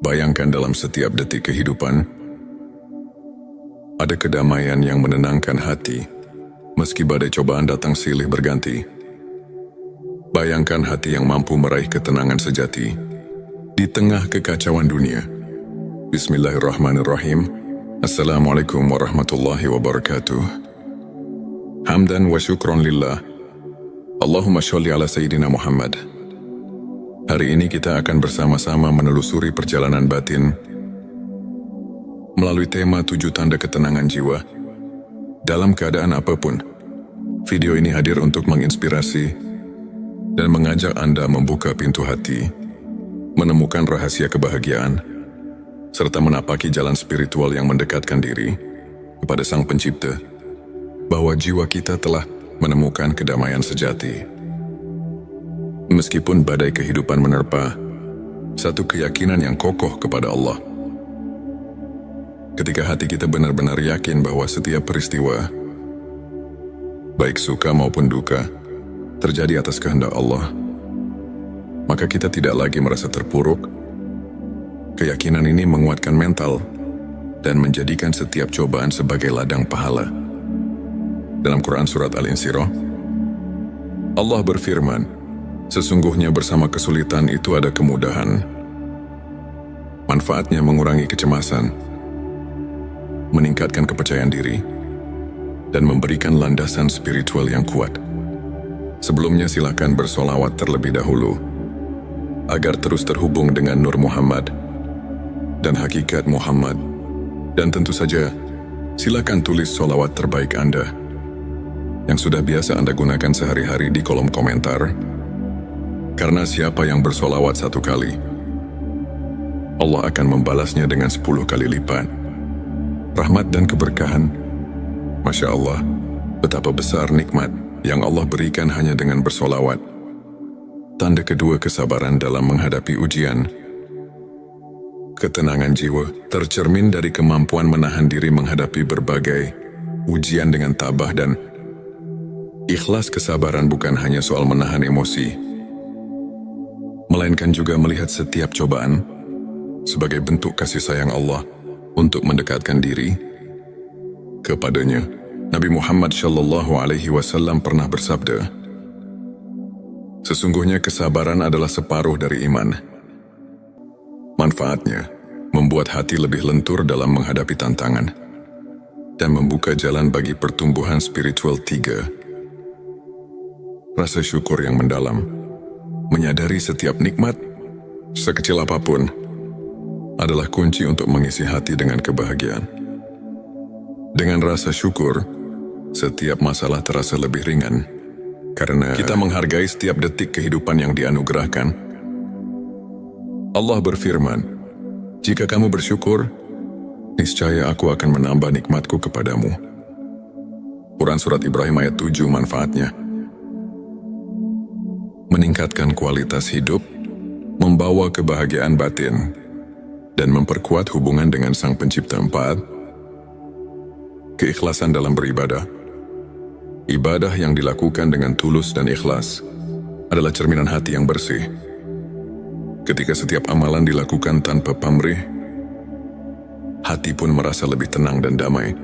Bayangkan dalam setiap detik kehidupan, ada kedamaian yang menenangkan hati, meski badai cobaan datang silih berganti. Bayangkan hati yang mampu meraih ketenangan sejati, di tengah kekacauan dunia. Bismillahirrahmanirrahim. Assalamualaikum warahmatullahi wabarakatuh. Hamdan wa syukron lillah. Allahumma sholli ala Sayyidina Muhammad. Hari ini kita akan bersama-sama menelusuri perjalanan batin melalui tema 7 tanda ketenangan jiwa dalam keadaan apapun. Video ini hadir untuk menginspirasi dan mengajak Anda membuka pintu hati, menemukan rahasia kebahagiaan, serta menapaki jalan spiritual yang mendekatkan diri kepada Sang Pencipta, bahwa jiwa kita telah menemukan kedamaian sejati. Meskipun badai kehidupan menerpa, satu keyakinan yang kokoh kepada Allah. Ketika hati kita benar-benar yakin bahwa setiap peristiwa, baik suka maupun duka, terjadi atas kehendak Allah, maka kita tidak lagi merasa terpuruk. Keyakinan ini menguatkan mental dan menjadikan setiap cobaan sebagai ladang pahala. Dalam Quran Surat Al-Insyirah, Allah berfirman, sesungguhnya bersama kesulitan itu ada kemudahan. Manfaatnya mengurangi kecemasan, meningkatkan kepercayaan diri, dan memberikan landasan spiritual yang kuat. Sebelumnya silakan bersolawat terlebih dahulu, agar terus terhubung dengan Nur Muhammad dan hakikat Muhammad. Dan tentu saja, silakan tulis solawat terbaik Anda, yang sudah biasa Anda gunakan sehari-hari di kolom komentar. Karena siapa yang bersolawat 1 kali, Allah akan membalasnya dengan 10 kali lipat rahmat dan keberkahan. Masya Allah, betapa besar nikmat yang Allah berikan hanya dengan bersolawat. Tanda kedua, kesabaran dalam menghadapi ujian. Ketenangan jiwa tercermin dari kemampuan menahan diri menghadapi berbagai ujian dengan tabah dan ikhlas. Kesabaran bukan hanya soal menahan emosi, melainkan juga melihat setiap cobaan sebagai bentuk kasih sayang Allah untuk mendekatkan diri kepadanya. Nabi Muhammad SAW pernah bersabda, sesungguhnya kesabaran adalah separuh dari iman. Manfaatnya membuat hati lebih lentur dalam menghadapi tantangan dan membuka jalan bagi pertumbuhan spiritual. 3. Rasa syukur yang mendalam. Menyadari setiap nikmat, sekecil apapun, adalah kunci untuk mengisi hati dengan kebahagiaan. Dengan rasa syukur, setiap masalah terasa lebih ringan, karena kita menghargai setiap detik kehidupan yang dianugerahkan. Allah berfirman, jika kamu bersyukur, niscaya aku akan menambah nikmatku kepadamu. Quran Surat Ibrahim ayat 7. Manfaatnya meningkatkan kualitas hidup, membawa kebahagiaan batin, dan memperkuat hubungan dengan Sang Pencipta. 4. Keikhlasan dalam beribadah. Ibadah yang dilakukan dengan tulus dan ikhlas adalah cerminan hati yang bersih. Ketika setiap amalan dilakukan tanpa pamrih, hati pun merasa lebih tenang dan damai.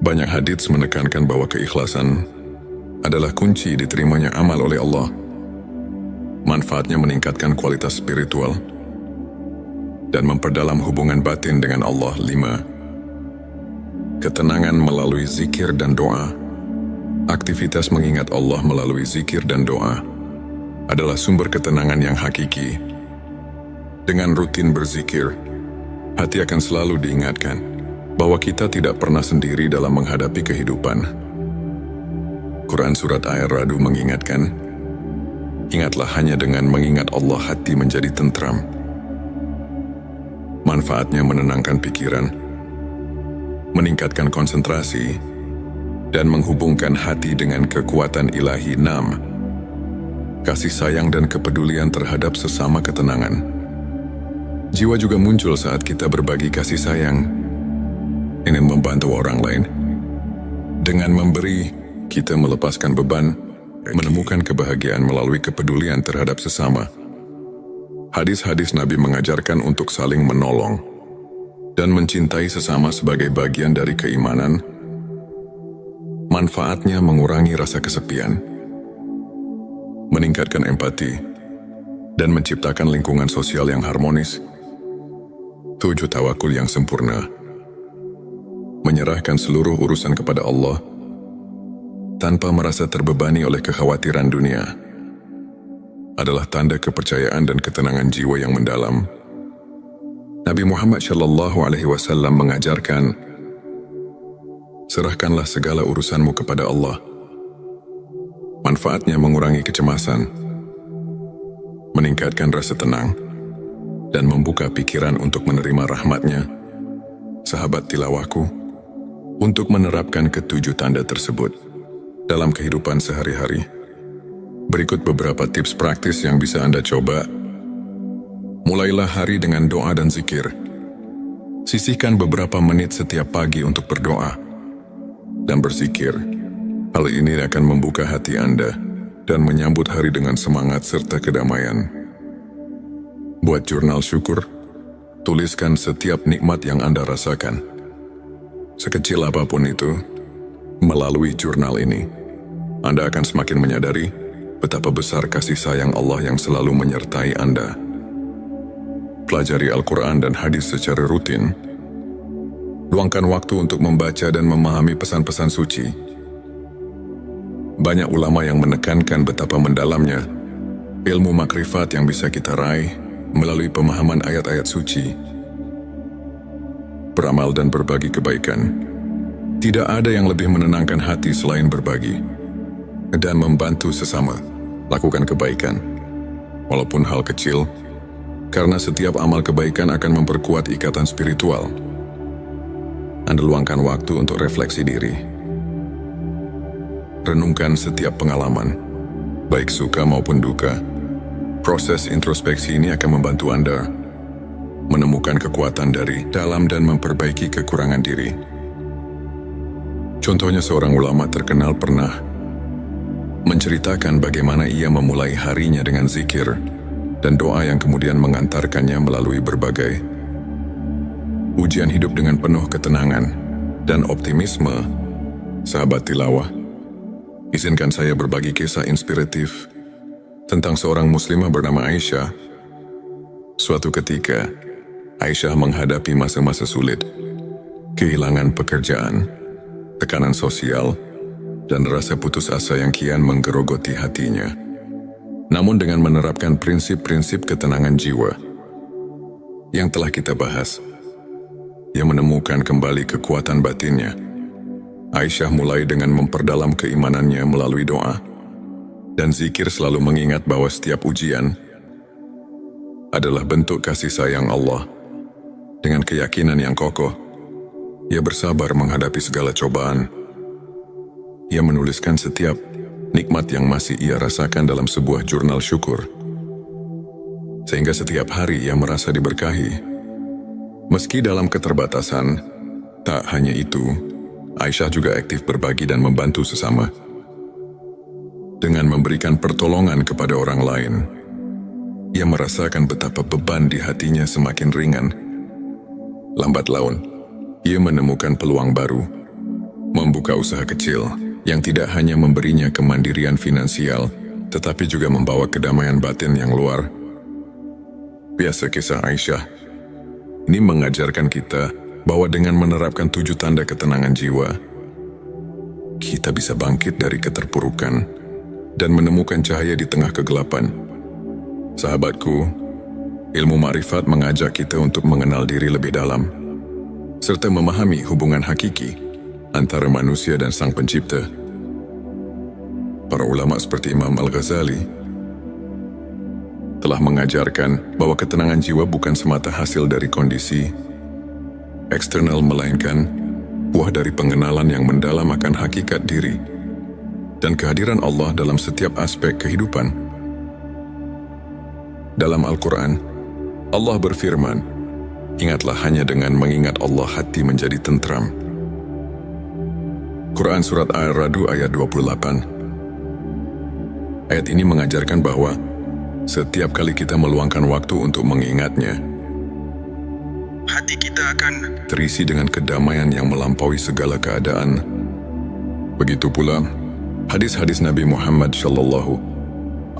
Banyak hadits menekankan bahwa keikhlasan adalah kunci diterimanya amal oleh Allah. Manfaatnya meningkatkan kualitas spiritual dan memperdalam hubungan batin dengan Allah. 5. Ketenangan melalui zikir dan doa. Aktivitas mengingat Allah melalui zikir dan doa adalah sumber ketenangan yang hakiki. Dengan rutin berzikir, hati akan selalu diingatkan bahwa kita tidak pernah sendiri dalam menghadapi kehidupan. Quran Surat Ar-Ra'd mengingatkan, ingatlah hanya dengan mengingat Allah hati menjadi tentram. Manfaatnya menenangkan pikiran, meningkatkan konsentrasi, dan menghubungkan hati dengan kekuatan ilahi. 6. Kasih sayang dan kepedulian terhadap sesama. Ketenangan jiwa juga muncul saat kita berbagi kasih sayang, ingin membantu orang lain. Dengan memberi, kita melepaskan beban, menemukan kebahagiaan melalui kepedulian terhadap sesama. Hadis-hadis Nabi mengajarkan untuk saling menolong dan mencintai sesama sebagai bagian dari keimanan. Manfaatnya mengurangi rasa kesepian, meningkatkan empati, dan menciptakan lingkungan sosial yang harmonis. 7. Tawakul yang sempurna. Menyerahkan seluruh urusan kepada Allah tanpa merasa terbebani oleh kekhawatiran dunia adalah tanda kepercayaan dan ketenangan jiwa yang mendalam. Nabi Muhammad SAW mengajarkan, serahkanlah segala urusanmu kepada Allah. Manfaatnya mengurangi kecemasan, meningkatkan rasa tenang, dan membuka pikiran untuk menerima rahmat-Nya. Sahabat tilawahku, untuk menerapkan ketujuh tanda tersebut dalam kehidupan sehari-hari, berikut beberapa tips praktis yang bisa Anda coba. Mulailah hari dengan doa dan zikir. Sisihkan beberapa menit setiap pagi untuk berdoa dan berzikir. Hal ini akan membuka hati Anda dan menyambut hari dengan semangat serta kedamaian. Buat jurnal syukur. Tuliskan setiap nikmat yang Anda rasakan, sekecil apapun itu. Melalui jurnal ini, Anda akan semakin menyadari betapa besar kasih sayang Allah yang selalu menyertai Anda. Pelajari Al-Quran dan hadis secara rutin. Luangkan waktu untuk membaca dan memahami pesan-pesan suci. Banyak ulama yang menekankan betapa mendalamnya ilmu makrifat yang bisa kita raih melalui pemahaman ayat-ayat suci. Beramal dan berbagi kebaikan. Tidak ada yang lebih menenangkan hati selain berbagi dan membantu sesama. Lakukan kebaikan, walaupun hal kecil, karena setiap amal kebaikan akan memperkuat ikatan spiritual. Anda luangkan waktu untuk refleksi diri. Renungkan setiap pengalaman, baik suka maupun duka. Proses introspeksi ini akan membantu Anda menemukan kekuatan dari dalam dan memperbaiki kekurangan diri. Contohnya, seorang ulama terkenal pernah menceritakan bagaimana ia memulai harinya dengan zikir dan doa yang kemudian mengantarkannya melalui berbagai ujian hidup dengan penuh ketenangan dan optimisme. Sahabat tilawah, izinkan saya berbagi kisah inspiratif tentang seorang muslimah bernama Aisyah. Suatu ketika, Aisyah menghadapi masa-masa sulit, kehilangan pekerjaan, tekanan sosial, dan rasa putus asa yang kian menggerogoti hatinya. Namun dengan menerapkan prinsip-prinsip ketenangan jiwa yang telah kita bahas, ia menemukan kembali kekuatan batinnya. Aisyah mulai dengan memperdalam keimanannya melalui doa dan zikir, selalu mengingat bahwa setiap ujian adalah bentuk kasih sayang Allah. Dengan keyakinan yang kokoh, ia bersabar menghadapi segala cobaan. Ia menuliskan setiap nikmat yang masih ia rasakan dalam sebuah jurnal syukur, sehingga setiap hari ia merasa diberkahi. Meski dalam keterbatasan, tak hanya itu, Aisyah juga aktif berbagi dan membantu sesama. Dengan memberikan pertolongan kepada orang lain, ia merasakan betapa beban di hatinya semakin ringan. Lambat laun, ia menemukan peluang baru, membuka usaha kecil yang tidak hanya memberinya kemandirian finansial, tetapi juga membawa kedamaian batin yang luar biasa. Kisah Aisyah ini mengajarkan kita bahwa dengan menerapkan 7 tanda ketenangan jiwa, kita bisa bangkit dari keterpurukan dan menemukan cahaya di tengah kegelapan. Sahabatku, ilmu makrifat mengajak kita untuk mengenal diri lebih dalam, serta memahami hubungan hakiki antara manusia dan Sang Pencipta. Para ulama seperti Imam Al-Ghazali telah mengajarkan bahwa ketenangan jiwa bukan semata hasil dari kondisi eksternal, melainkan buah dari pengenalan yang mendalam akan hakikat diri dan kehadiran Allah dalam setiap aspek kehidupan. Dalam Al-Quran, Allah berfirman, "Ingatlah, hanya dengan mengingat Allah hati menjadi tentram." Quran Surat Ar-Ra'd ayat 28. Ayat ini mengajarkan bahwa setiap kali kita meluangkan waktu untuk mengingatnya, hati kita akan terisi dengan kedamaian yang melampaui segala keadaan. Begitu pula, hadis-hadis Nabi Muhammad Shallallahu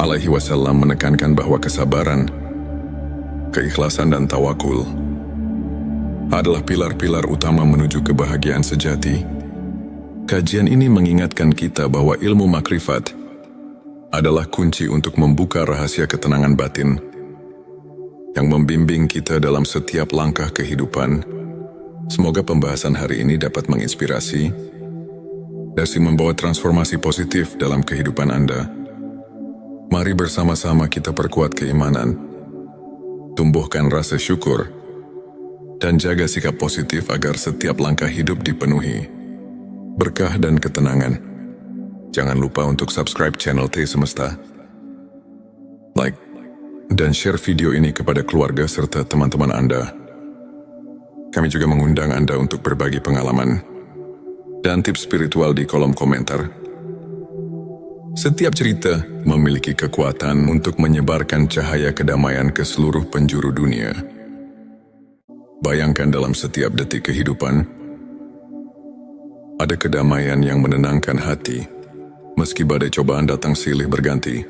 Alaihi Wasallam menekankan bahwa kesabaran, keikhlasan dan tawakul adalah pilar-pilar utama menuju kebahagiaan sejati. Kajian ini mengingatkan kita bahwa ilmu makrifat adalah kunci untuk membuka rahasia ketenangan batin yang membimbing kita dalam setiap langkah kehidupan. Semoga pembahasan hari ini dapat menginspirasi dan membawa transformasi positif dalam kehidupan Anda. Mari bersama-sama kita perkuat keimanan, tumbuhkan rasa syukur, dan jaga sikap positif agar setiap langkah hidup dipenuhi berkah dan ketenangan. Jangan lupa untuk subscribe channel T Semesta, like, dan share video ini kepada keluarga serta teman-teman Anda. Kami juga mengundang Anda untuk berbagi pengalaman dan tips spiritual di kolom komentar. Setiap cerita memiliki kekuatan untuk menyebarkan cahaya kedamaian ke seluruh penjuru dunia. Bayangkan dalam setiap detik kehidupan, ada kedamaian yang menenangkan hati, meski badai cobaan datang silih berganti.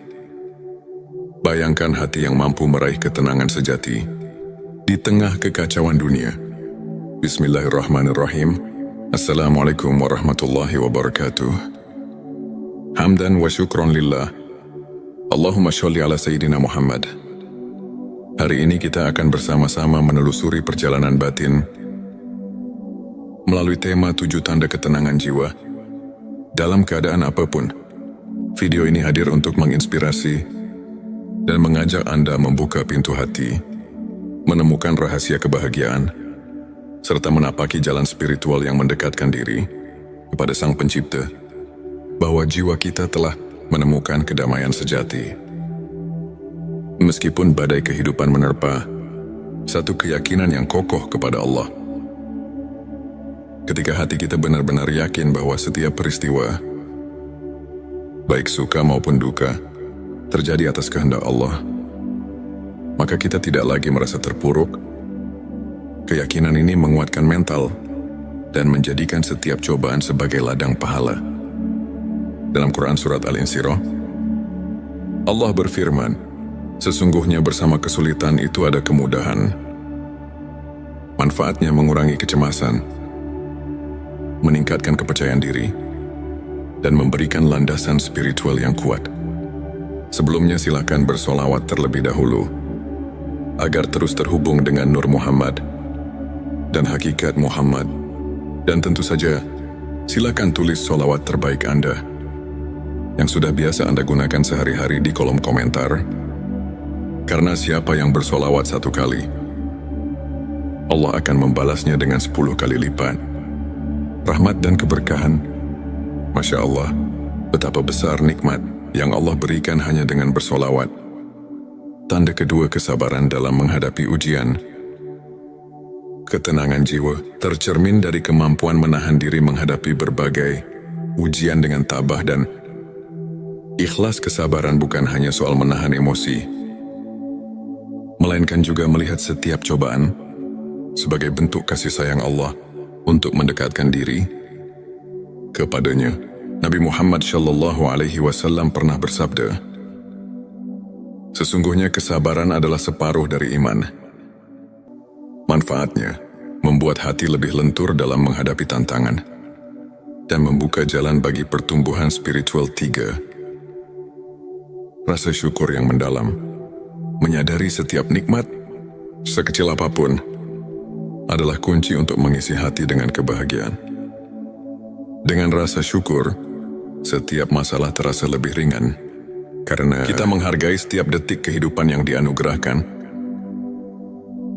Bayangkan hati yang mampu meraih ketenangan sejati di tengah kekacauan dunia. Bismillahirrahmanirrahim. Assalamualaikum warahmatullahi wabarakatuh. Hamdan wa syukron lillah. Allahumma sholli ala Sayyidina Muhammad. Hari ini kita akan bersama-sama menelusuri perjalanan batin melalui tema 7 tanda ketenangan jiwa dalam keadaan apapun. Video ini hadir untuk menginspirasi dan mengajak Anda membuka pintu hati, menemukan rahasia kebahagiaan, serta menapaki jalan spiritual yang mendekatkan diri kepada Sang Pencipta, bahwa jiwa kita telah menemukan kedamaian sejati. Meskipun badai kehidupan menerpa, satu keyakinan yang kokoh kepada Allah. Ketika hati kita benar-benar yakin bahwa setiap peristiwa, baik suka maupun duka, terjadi atas kehendak Allah, maka kita tidak lagi merasa terpuruk. Keyakinan ini menguatkan mental dan menjadikan setiap cobaan sebagai ladang pahala. Dalam Quran Surat Al-Insyirah, Allah berfirman, sesungguhnya bersama kesulitan itu ada kemudahan. Manfaatnya mengurangi kecemasan, meningkatkan kepercayaan diri, dan memberikan landasan spiritual yang kuat. Sebelumnya silakan bersolawat terlebih dahulu, agar terus terhubung dengan Nur Muhammad dan hakikat Muhammad. Dan tentu saja, silakan tulis solawat terbaik Anda yang sudah biasa Anda gunakan sehari-hari di kolom komentar. Karena siapa yang bersolawat 1 kali, Allah akan membalasnya dengan 10 kali lipat rahmat dan keberkahan. Masya Allah, betapa besar nikmat yang Allah berikan hanya dengan bersolawat. Tanda kedua kesabaran dalam menghadapi ujian. Ketenangan jiwa tercermin dari kemampuan menahan diri menghadapi berbagai ujian dengan tabah dan ikhlas. Kesabaran bukan hanya soal menahan emosi, melainkan juga melihat setiap cobaan sebagai bentuk kasih sayang Allah untuk mendekatkan diri kepadanya. Nabi Muhammad Shallallahu Alaihi Wasallam pernah bersabda, sesungguhnya kesabaran adalah separuh dari iman. Manfaatnya membuat hati lebih lentur dalam menghadapi tantangan dan membuka jalan bagi pertumbuhan spiritual. 3. Rasa syukur yang mendalam. Menyadari setiap nikmat, sekecil apapun, adalah kunci untuk mengisi hati dengan kebahagiaan. Dengan rasa syukur, setiap masalah terasa lebih ringan, karena kita menghargai setiap detik kehidupan yang dianugerahkan.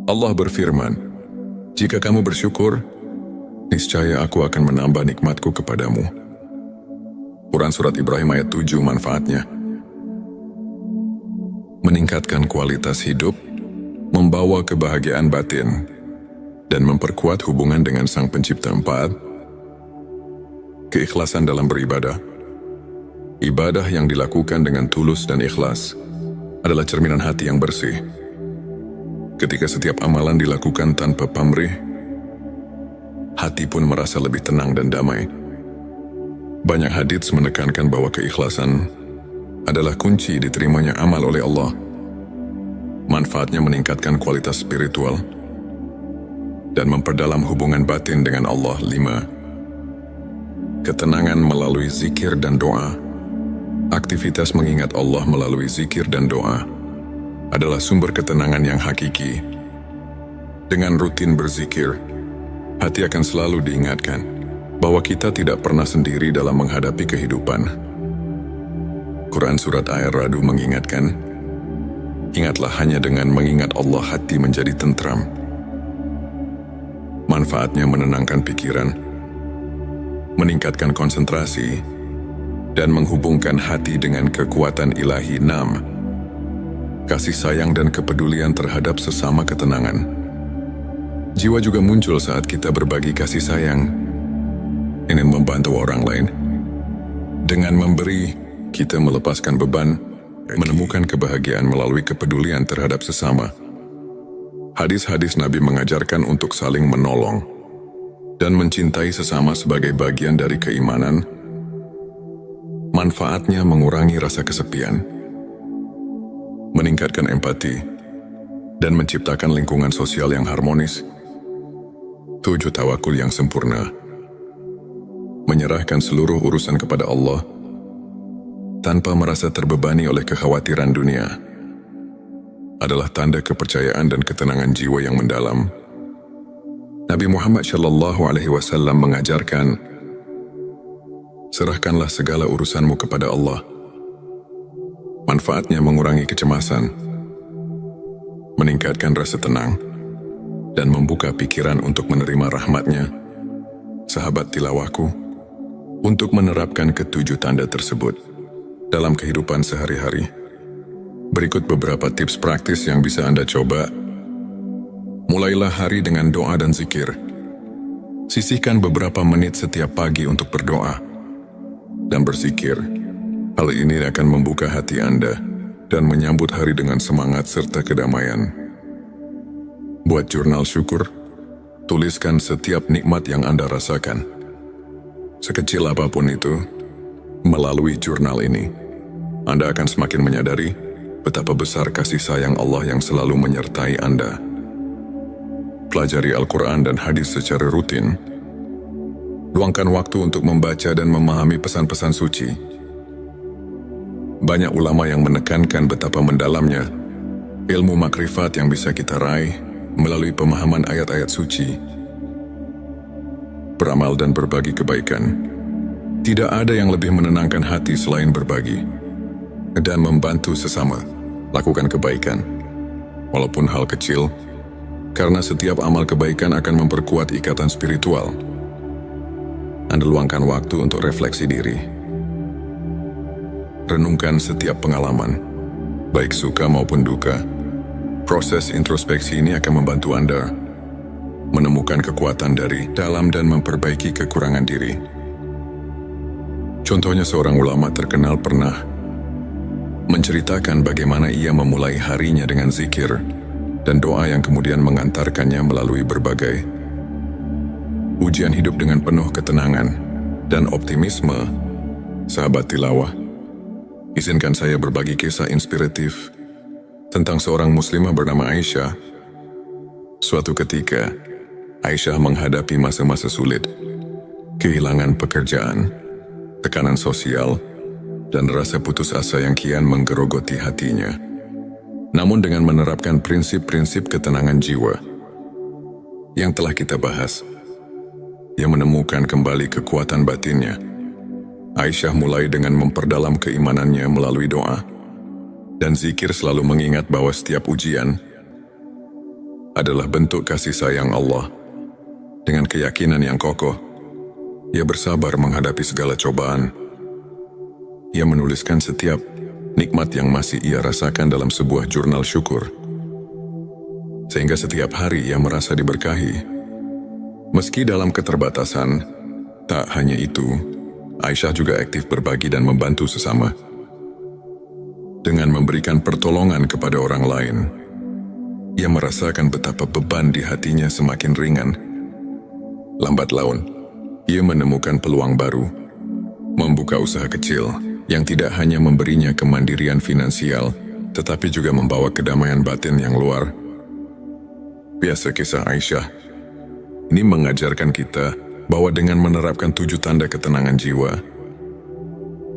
Allah berfirman, jika kamu bersyukur, niscaya aku akan menambah nikmatku kepadamu. Quran Surat Ibrahim ayat 7. Manfaatnya meningkatkan kualitas hidup, membawa kebahagiaan batin, dan memperkuat hubungan dengan Sang Pencipta. 4. Keikhlasan dalam beribadah. Ibadah yang dilakukan dengan tulus dan ikhlas adalah cerminan hati yang bersih. Ketika setiap amalan dilakukan tanpa pamrih, hati pun merasa lebih tenang dan damai. Banyak hadits menekankan bahwa keikhlasan adalah kunci diterimanya amal oleh Allah. Manfaatnya meningkatkan kualitas spiritual dan memperdalam hubungan batin dengan Allah. 5. Ketenangan melalui zikir dan doa. Aktivitas mengingat Allah melalui zikir dan doa adalah sumber ketenangan yang hakiki. Dengan rutin berzikir, hati akan selalu diingatkan bahwa kita tidak pernah sendiri dalam menghadapi kehidupan. Quran Surat Ar-Ra'd mengingatkan, ingatlah hanya dengan mengingat Allah hati menjadi tentram. Manfaatnya menenangkan pikiran, meningkatkan konsentrasi, dan menghubungkan hati dengan kekuatan ilahi. 6. Kasih sayang dan kepedulian terhadap sesama ketenangan. Jiwa juga muncul saat kita berbagi kasih sayang, ingin membantu orang lain. Dengan memberi, kita melepaskan beban, menemukan kebahagiaan melalui kepedulian terhadap sesama. Hadis-hadis Nabi mengajarkan untuk saling menolong dan mencintai sesama sebagai bagian dari keimanan. Manfaatnya mengurangi rasa kesepian, meningkatkan empati, dan menciptakan lingkungan sosial yang harmonis. 7. Tawakul yang sempurna. Menyerahkan seluruh urusan kepada Allah tanpa merasa terbebani oleh kekhawatiran dunia adalah tanda kepercayaan dan ketenangan jiwa yang mendalam. Nabi Muhammad SAW mengajarkan, serahkanlah segala urusanmu kepada Allah. Manfaatnya mengurangi kecemasan, meningkatkan rasa tenang, dan membuka pikiran untuk menerima rahmat-Nya. Sahabat tilawahku, untuk menerapkan ketujuh tanda tersebut dalam kehidupan sehari-hari, berikut beberapa tips praktis yang bisa Anda coba. Mulailah hari dengan doa dan zikir. Sisihkan beberapa menit setiap pagi untuk berdoa dan berzikir. Hal ini akan membuka hati Anda dan menyambut hari dengan semangat serta kedamaian. Buat jurnal syukur. Tuliskan setiap nikmat yang Anda rasakan, sekecil apapun itu. Melalui jurnal ini, Anda akan semakin menyadari betapa besar kasih sayang Allah yang selalu menyertai Anda. Pelajari Al-Quran dan hadis secara rutin. Luangkan waktu untuk membaca dan memahami pesan-pesan suci. Banyak ulama yang menekankan betapa mendalamnya ilmu makrifat yang bisa kita raih melalui pemahaman ayat-ayat suci. Beramal dan berbagi kebaikan. Tidak ada yang lebih menenangkan hati selain berbagi dan membantu sesama. Lakukan kebaikan, walaupun hal kecil, karena setiap amal kebaikan akan memperkuat ikatan spiritual. Anda luangkan waktu untuk refleksi diri. Renungkan setiap pengalaman, baik suka maupun duka. Proses introspeksi ini akan membantu Anda menemukan kekuatan dari dalam dan memperbaiki kekurangan diri. Contohnya, seorang ulama terkenal pernah menceritakan bagaimana ia memulai harinya dengan zikir dan doa yang kemudian mengantarkannya melalui berbagai ujian hidup dengan penuh ketenangan dan optimisme. Sahabat tilawah, izinkan saya berbagi kisah inspiratif tentang seorang muslimah bernama Aisyah. Suatu ketika, Aisyah menghadapi masa-masa sulit, kehilangan pekerjaan, tekanan sosial, dan rasa putus asa yang kian menggerogoti hatinya. Namun dengan menerapkan prinsip-prinsip ketenangan jiwa yang telah kita bahas, ia menemukan kembali kekuatan batinnya. Aisyah mulai dengan memperdalam keimanannya melalui doa dan zikir, selalu mengingat bahwa setiap ujian adalah bentuk kasih sayang Allah. Dengan keyakinan yang kokoh, ia bersabar menghadapi segala cobaan. Ia menuliskan setiap nikmat yang masih ia rasakan dalam sebuah jurnal syukur, sehingga setiap hari ia merasa diberkahi. Meski dalam keterbatasan, tak hanya itu, Aisyah juga aktif berbagi dan membantu sesama. Dengan memberikan pertolongan kepada orang lain, ia merasakan betapa beban di hatinya semakin ringan. Lambat laun, ia menemukan peluang baru, membuka usaha kecil yang tidak hanya memberinya kemandirian finansial, tetapi juga membawa kedamaian batin yang luar biasa. Kisah Aisyah ini mengajarkan kita bahwa dengan menerapkan 7 tanda ketenangan jiwa,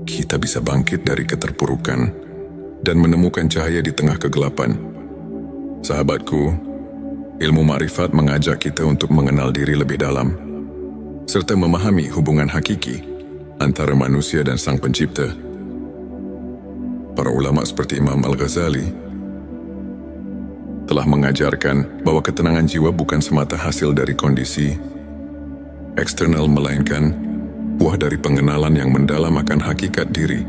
kita bisa bangkit dari keterpurukan dan menemukan cahaya di tengah kegelapan. Sahabatku, ilmu ma'rifat mengajak kita untuk mengenal diri lebih dalam, serta memahami hubungan hakiki antara manusia dan Sang Pencipta. Para ulama seperti Imam Al-Ghazali telah mengajarkan bahwa ketenangan jiwa bukan semata hasil dari kondisi eksternal, melainkan buah dari pengenalan yang mendalam akan hakikat diri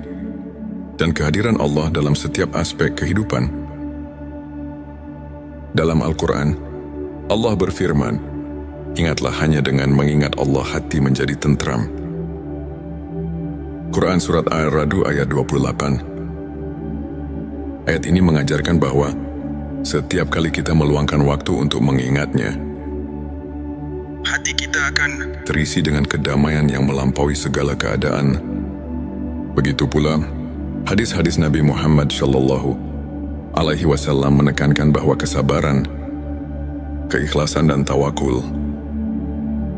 dan kehadiran Allah dalam setiap aspek kehidupan. Dalam Al-Quran, Allah berfirman, "Ingatlah, hanya dengan mengingat Allah hati menjadi tentram." Quran Surat Ar-Ra'd ayat 28. Ayat ini mengajarkan bahwa setiap kali kita meluangkan waktu untuk mengingatnya, hati kita akan terisi dengan kedamaian yang melampaui segala keadaan. Begitu pula, hadis-hadis Nabi Muhammad SAW menekankan bahwa kesabaran, keikhlasan dan tawakul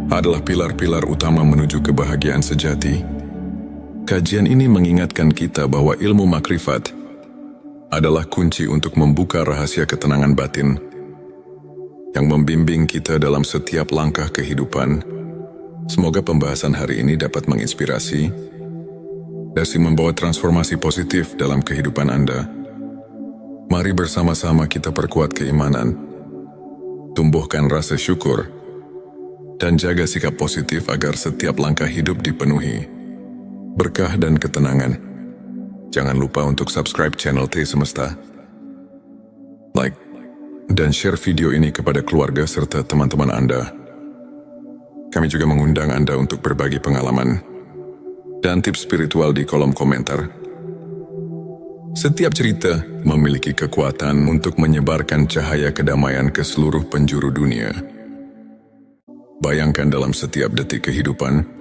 adalah pilar-pilar utama menuju kebahagiaan sejati. Kajian ini mengingatkan kita bahwa ilmu makrifat adalah kunci untuk membuka rahasia ketenangan batin yang membimbing kita dalam setiap langkah kehidupan. Semoga pembahasan hari ini dapat menginspirasi dan membawa transformasi positif dalam kehidupan Anda. Mari bersama-sama kita perkuat keimanan, tumbuhkan rasa syukur, dan jaga sikap positif agar setiap langkah hidup dipenuhi berkah dan ketenangan. Jangan lupa untuk subscribe channel T Semesta, like, dan share video ini kepada keluarga serta teman-teman Anda. Kami juga mengundang Anda untuk berbagi pengalaman dan tips spiritual di kolom komentar. Setiap cerita memiliki kekuatan untuk menyebarkan cahaya kedamaian ke seluruh penjuru dunia. Bayangkan, dalam setiap detik kehidupan,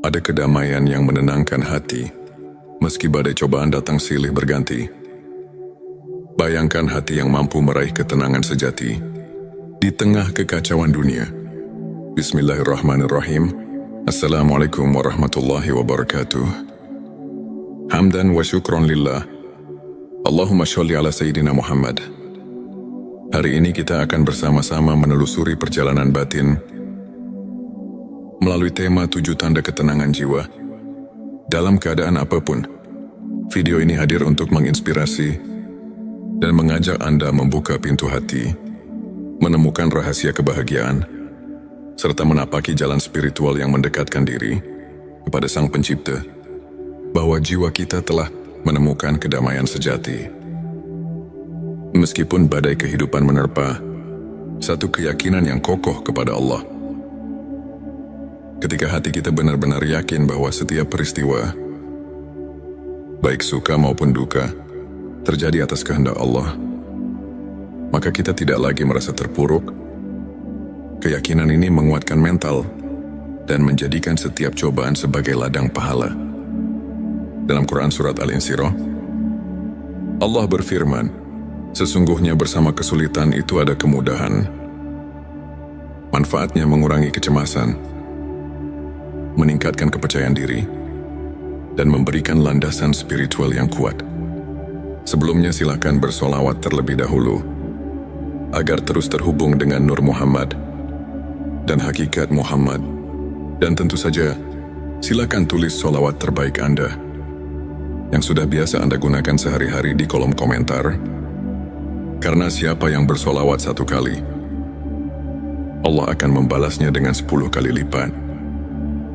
ada kedamaian yang menenangkan hati, meski badai cobaan datang silih berganti. Bayangkan hati yang mampu meraih ketenangan sejati di tengah kekacauan dunia. Bismillahirrahmanirrahim. Assalamualaikum warahmatullahi wabarakatuh. Hamdan wa syukron lillah. Allahumma sholli ala Sayyidina Muhammad. Hari ini kita akan bersama-sama menelusuri perjalanan batin melalui tema 7 tanda ketenangan jiwa. Dalam keadaan apapun, video ini hadir untuk menginspirasi dan mengajak Anda membuka pintu hati, menemukan rahasia kebahagiaan, serta menapaki jalan spiritual yang mendekatkan diri kepada Sang Pencipta, bahwa jiwa kita telah menemukan kedamaian sejati. Meskipun badai kehidupan menerpa, satu keyakinan yang kokoh kepada Allah. Ketika hati kita benar-benar yakin bahwa setiap peristiwa, baik suka maupun duka, terjadi atas kehendak Allah, maka kita tidak lagi merasa terpuruk. Keyakinan ini menguatkan mental dan menjadikan setiap cobaan sebagai ladang pahala. Dalam Quran Surat Al-Insyirah, Allah berfirman, "Sesungguhnya bersama kesulitan itu ada kemudahan. Manfaatnya mengurangi kecemasan, meningkatkan kepercayaan diri, dan memberikan landasan spiritual yang kuat." Sebelumnya silakan bersolawat terlebih dahulu agar terus terhubung dengan Nur Muhammad dan hakikat Muhammad. Dan tentu saja, silakan tulis solawat terbaik Anda yang sudah biasa Anda gunakan sehari-hari di kolom komentar. Karena siapa yang bersolawat 1 kali, Allah akan membalasnya dengan 10 kali lipat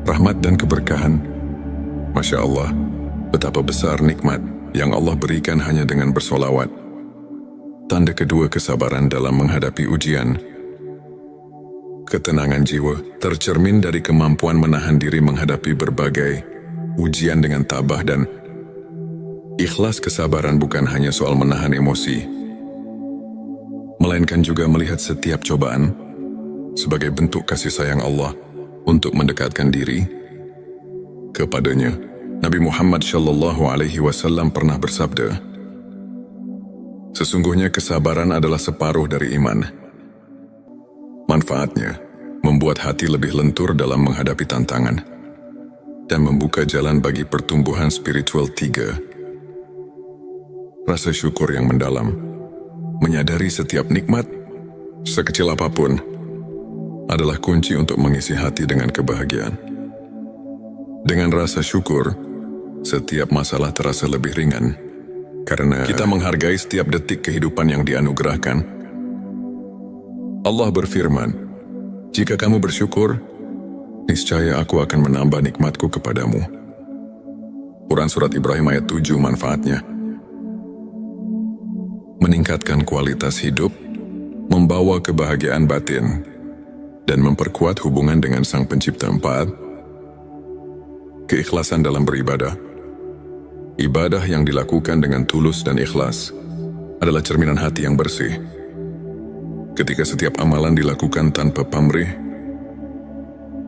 rahmat dan keberkahan. Masya Allah, betapa besar nikmat yang Allah berikan hanya dengan bersolawat. Tanda kedua, kesabaran dalam menghadapi ujian. Ketenangan jiwa tercermin dari kemampuan menahan diri menghadapi berbagai ujian dengan tabah dan Ikhlas kesabaran bukan hanya soal menahan emosi, melainkan juga melihat setiap cobaan sebagai bentuk kasih sayang Allah untuk mendekatkan diri kepadanya. Nabi Muhammad SAW pernah bersabda, "Sesungguhnya kesabaran adalah separuh dari iman. Manfaatnya membuat hati lebih lentur dalam menghadapi tantangan dan membuka jalan bagi pertumbuhan spiritual. 3. Rasa syukur yang mendalam. Menyadari setiap nikmat, sekecil apapun, adalah kunci untuk mengisi hati dengan kebahagiaan. Dengan rasa syukur, setiap masalah terasa lebih ringan, karena kita menghargai setiap detik kehidupan yang dianugerahkan. Allah berfirman, "Jika kamu bersyukur, niscaya aku akan menambah nikmatku kepadamu." Quran Surat Ibrahim ayat 7. Manfaatnya meningkatkan kualitas hidup, membawa kebahagiaan batin, dan memperkuat hubungan dengan Sang Pencipta. 4. Keikhlasan dalam beribadah. Ibadah yang dilakukan dengan tulus dan ikhlas adalah cerminan hati yang bersih. Ketika setiap amalan dilakukan tanpa pamrih,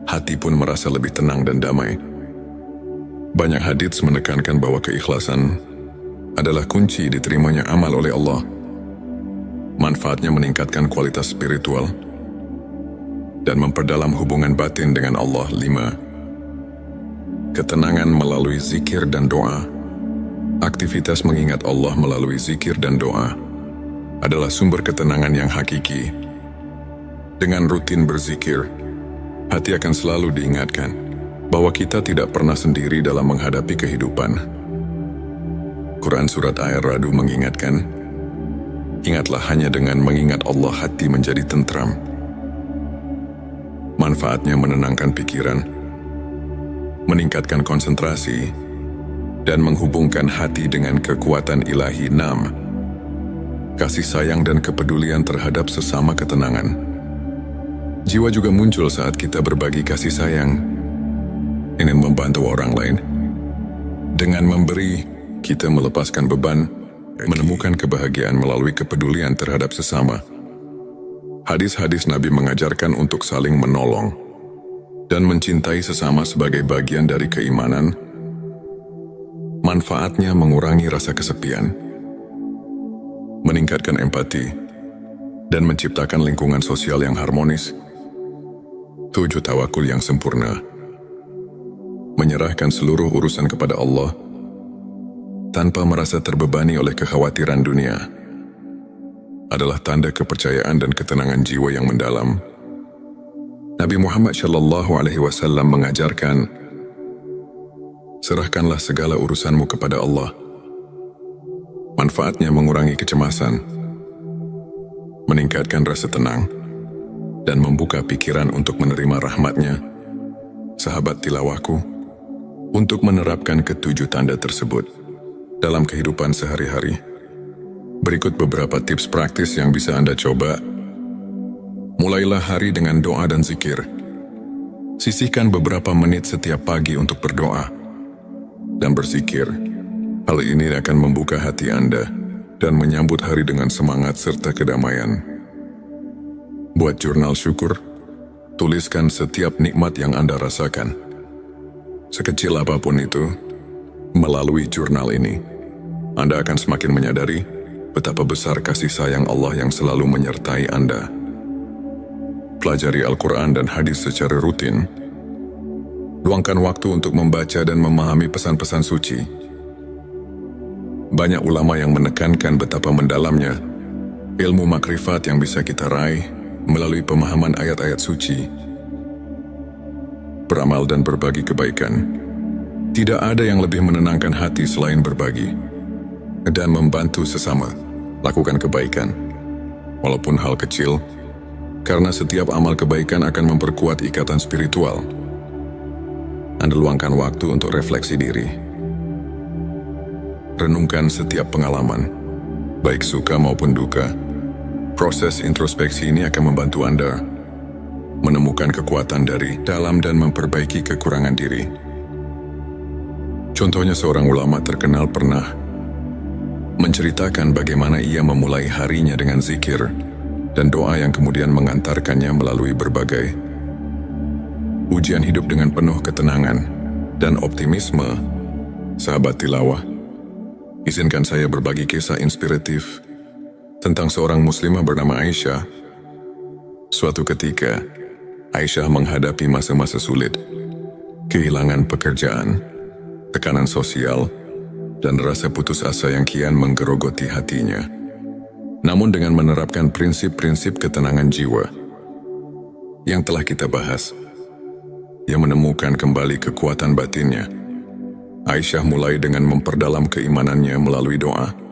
hati pun merasa lebih tenang dan damai. Banyak hadits menekankan bahwa keikhlasan adalah kunci diterimanya amal oleh Allah. Manfaatnya meningkatkan kualitas spiritual dan memperdalam hubungan batin dengan Allah. 5. Ketenangan melalui zikir dan doa. Aktivitas mengingat Allah melalui zikir dan doa adalah sumber ketenangan yang hakiki. Dengan rutin berzikir, hati akan selalu diingatkan bahwa kita tidak pernah sendiri dalam menghadapi kehidupan. Quran Surat Ar-Ra'd mengingatkan, "Ingatlah hanya dengan mengingat Allah hati menjadi tentram." Manfaatnya menenangkan pikiran, meningkatkan konsentrasi, dan menghubungkan hati dengan kekuatan ilahi. 6. Kasih sayang dan kepedulian terhadap sesama ketenangan. Jiwa juga muncul saat kita berbagi kasih sayang, ingin membantu orang lain. Dengan memberi, kita melepaskan beban, menemukan kebahagiaan melalui kepedulian terhadap sesama. Hadis-hadis Nabi mengajarkan untuk saling menolong dan mencintai sesama sebagai bagian dari keimanan. Manfaatnya mengurangi rasa kesepian, meningkatkan empati, dan menciptakan lingkungan sosial yang harmonis. 7. Tawakul yang sempurna. Menyerahkan seluruh urusan kepada Allah tanpa merasa terbebani oleh kekhawatiran dunia adalah tanda kepercayaan dan ketenangan jiwa yang mendalam. Nabi Muhammad SAW mengajarkan, "Serahkanlah segala urusanmu kepada Allah." Manfaatnya mengurangi kecemasan, meningkatkan rasa tenang, dan membuka pikiran untuk menerima rahmat-Nya. Sahabat tilawahku, untuk menerapkan ketujuh tanda tersebut dalam kehidupan sehari-hari, berikut beberapa tips praktis yang bisa Anda coba. Mulailah hari dengan doa dan zikir. Sisihkan beberapa menit setiap pagi untuk berdoa dan berzikir. Hal ini akan membuka hati Anda dan menyambut hari dengan semangat serta kedamaian. Buat jurnal syukur. Tuliskan setiap nikmat yang Anda rasakan, sekecil apapun itu. Melalui jurnal ini, Anda akan semakin menyadari betapa besar kasih sayang Allah yang selalu menyertai Anda. Pelajari Al-Quran dan hadis secara rutin. Luangkan waktu untuk membaca dan memahami pesan-pesan suci. Banyak ulama yang menekankan betapa mendalamnya ilmu makrifat yang bisa kita raih melalui pemahaman ayat-ayat suci. Beramal dan berbagi kebaikan. Tidak ada yang lebih menenangkan hati selain berbagi dan membantu sesama. Lakukan kebaikan, walaupun hal kecil, karena setiap amal kebaikan akan memperkuat ikatan spiritual. Anda luangkan waktu untuk refleksi diri. Renungkan setiap pengalaman, baik suka maupun duka. Proses introspeksi ini akan membantu Anda menemukan kekuatan dari dalam dan memperbaiki kekurangan diri. Contohnya, seorang ulama terkenal pernah menceritakan bagaimana ia memulai harinya dengan zikir dan doa yang kemudian mengantarkannya melalui berbagai ujian hidup dengan penuh ketenangan dan optimisme. Sahabat tilawah, izinkan saya berbagi kisah inspiratif tentang seorang muslimah bernama Aisyah. Suatu ketika, Aisyah menghadapi masa-masa sulit, kehilangan pekerjaan, tekanan sosial, dan rasa putus asa yang kian menggerogoti hatinya. Namun dengan menerapkan prinsip-prinsip ketenangan jiwa yang telah kita bahas, ia menemukan kembali kekuatan batinnya. Aisyah mulai dengan memperdalam keimanannya melalui doa